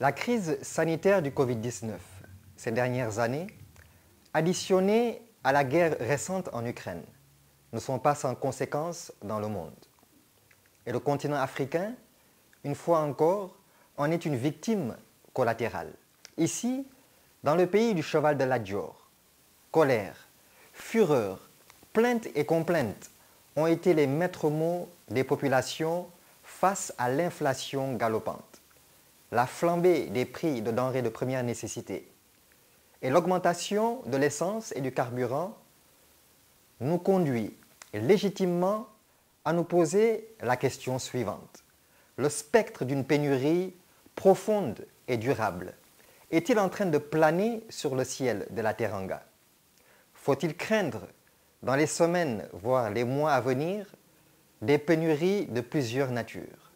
La crise sanitaire du Covid-19 ces dernières années, additionnée à la guerre récente en Ukraine, ne sont pas sans conséquences dans le monde. Et le continent africain, une fois encore, en est une victime collatérale. Ici, dans le pays du cheval de l'Adjor, colère, fureur, plainte et complainte ont été les maîtres mots des populations face à l'inflation galopante, la flambée des prix de denrées de première nécessité et l'augmentation de l'essence et du carburant nous conduit légitimement à nous poser la question suivante. Le spectre d'une pénurie profonde et durable est-il en train de planer sur le ciel de la Teranga? Faut-il craindre dans les semaines, voire les mois à venir, des pénuries de plusieurs natures?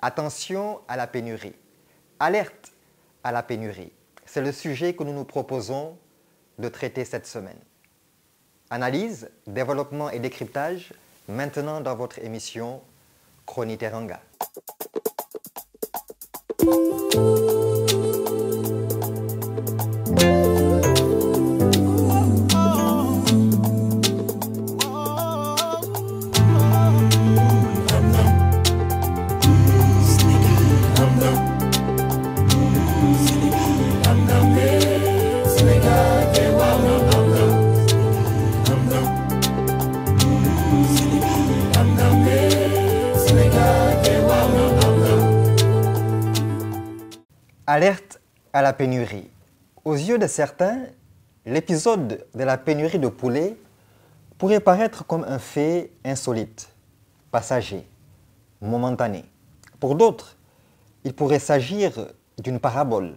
Attention à la pénurie. Alerte à la pénurie. C'est le sujet que nous nous proposons de traiter cette semaine. Analyse, développement et décryptage, maintenant dans votre émission Chronique Teranga. Alerte à la pénurie. Aux yeux de certains, l'épisode de la pénurie de poulet pourrait paraître comme un fait insolite, passager, momentané. Pour d'autres, il pourrait s'agir d'une parabole,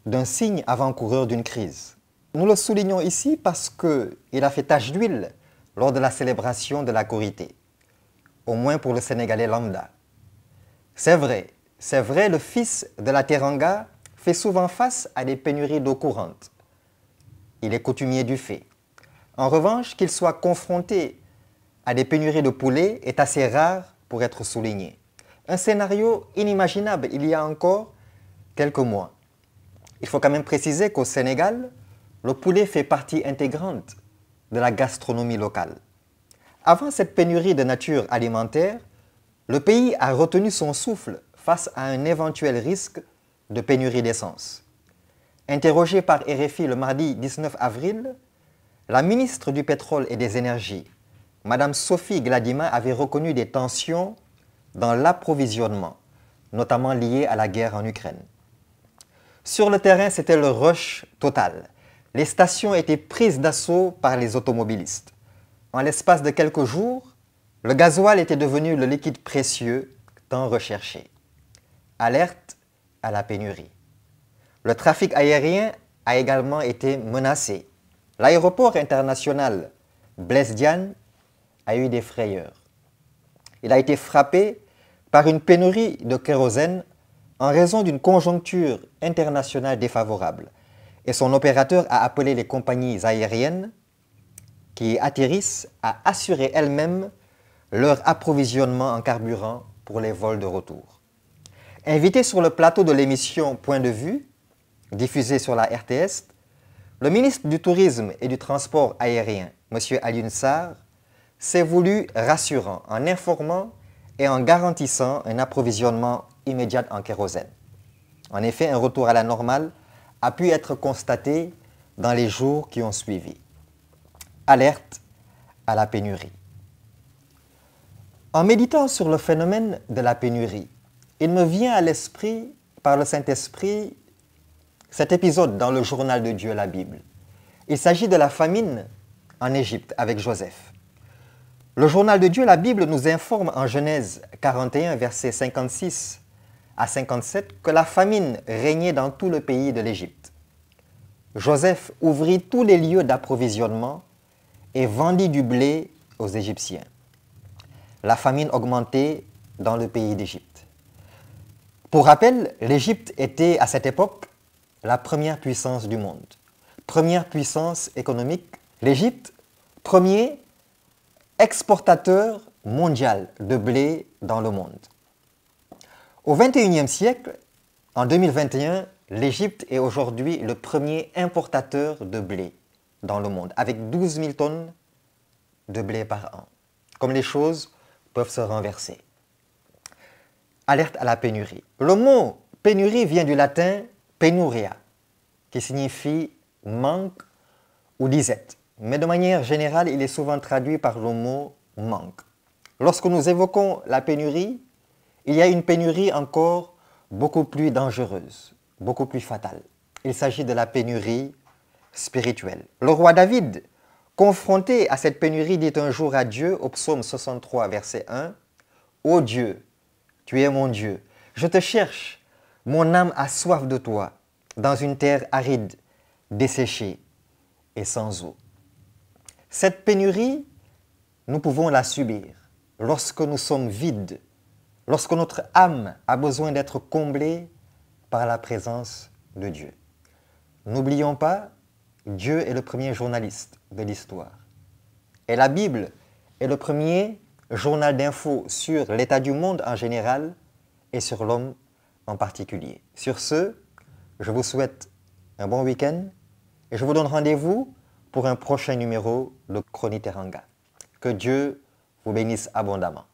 d'un signe avant-coureur d'une crise. Nous le soulignons ici parce qu'il a fait tache d'huile lors de la célébration de la Korité, au moins pour le Sénégalais lambda. C'est vrai, le fils de la Teranga fait souvent face à des pénuries d'eau courante. Il est coutumier du fait. En revanche, qu'il soit confronté à des pénuries de poulet est assez rare pour être souligné. Un scénario inimaginable il y a encore quelques mois. Il faut quand même préciser qu'au Sénégal, le poulet fait partie intégrante de la gastronomie locale. Avant cette pénurie de nature alimentaire, le pays a retenu son souffle face à un éventuel risque de pénurie d'essence. Interrogée par RFI le mardi 19 avril, la ministre du Pétrole et des Énergies, Mme Sophie Gladima, avait reconnu des tensions dans l'approvisionnement, notamment liées à la guerre en Ukraine. Sur le terrain, c'était le rush total. Les stations étaient prises d'assaut par les automobilistes. En l'espace de quelques jours, le gasoil était devenu le liquide précieux tant recherché. Alerte à la pénurie. Le trafic aérien a également été menacé. L'aéroport international Blaise Diagne a eu des frayeurs. Il a été frappé par une pénurie de kérosène en raison d'une conjoncture internationale défavorable. Et son opérateur a appelé les compagnies aériennes qui atterrissent à assurer elles-mêmes leur approvisionnement en carburant pour les vols de retour. Invité sur le plateau de l'émission Point de vue, diffusée sur la RTS, le ministre du Tourisme et du Transport aérien, M. Alioune Sarr, s'est voulu rassurant en informant et en garantissant un approvisionnement immédiat en kérosène. En effet, un retour à la normale a pu être constaté dans les jours qui ont suivi. Alerte à la pénurie. En méditant sur le phénomène de la pénurie, il me vient à l'esprit, par le Saint-Esprit, cet épisode dans le journal de Dieu, la Bible. Il s'agit de la famine en Égypte avec Joseph. Le journal de Dieu, la Bible, nous informe en Genèse 41, versets 56 à 57, que la famine régnait dans tout le pays de l'Égypte. Joseph ouvrit tous les lieux d'approvisionnement et vendit du blé aux Égyptiens. La famine augmentait dans le pays d'Égypte. Pour rappel, l'Égypte était à cette époque la première puissance du monde. Première puissance économique, l'Égypte, premier exportateur mondial de blé dans le monde. Au XXIe siècle, En 2021, l'Égypte est aujourd'hui le premier importateur de blé dans le monde, avec 12 000 tonnes de blé par an. Comme les choses peuvent se renverser. Alerte à la pénurie. Le mot pénurie vient du latin penuria, qui signifie manque ou disette. Mais de manière générale, il est souvent traduit par le mot manque. Lorsque nous évoquons la pénurie, il y a une pénurie encore beaucoup plus dangereuse, beaucoup plus fatale. Il s'agit de la pénurie spirituelle. Le roi David, confronté à cette pénurie, dit un jour à Dieu, au psaume 63, verset 1, « Ô Dieu, tu es mon Dieu, je te cherche, mon âme a soif de toi, dans une terre aride, desséchée et sans eau. » Cette pénurie, nous pouvons la subir lorsque nous sommes vides, lorsque notre âme a besoin d'être comblée par la présence de Dieu. N'oublions pas, Dieu est le premier journaliste de l'histoire. Et la Bible est le premier journal d'infos sur l'état du monde en général et sur l'homme en particulier. Sur ce, je vous souhaite un bon week-end et je vous donne rendez-vous pour un prochain numéro de Chronique Teranga. Que Dieu vous bénisse abondamment.